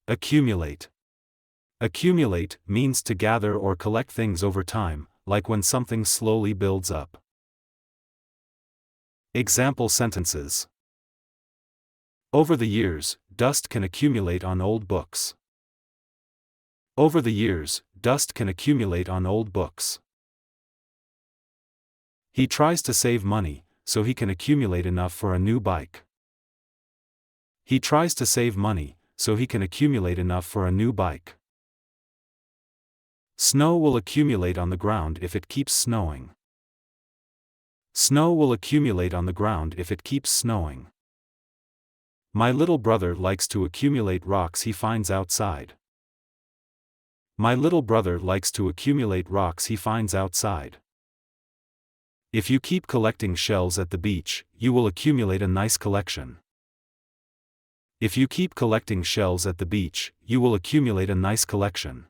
Accumulate. Accumulate means to gather or collect things over time, like when something slowly builds up. Example sentences. Over the years, dust can accumulate on old books. Over the years, dust can accumulate on old books. He tries to save money, so he can accumulate enough for a new bike. He tries to save money, so he can accumulate enough for a new bike. Snow will accumulate on the ground if it keeps snowing. Snow will accumulate on the ground if it keeps snowing. My little brother likes to accumulate rocks he finds outside. My little brother likes to accumulate rocks he finds outside. If you keep collecting shells at the beach, you will accumulate a nice collection. If you keep collecting shells at the beach, you will accumulate a nice collection.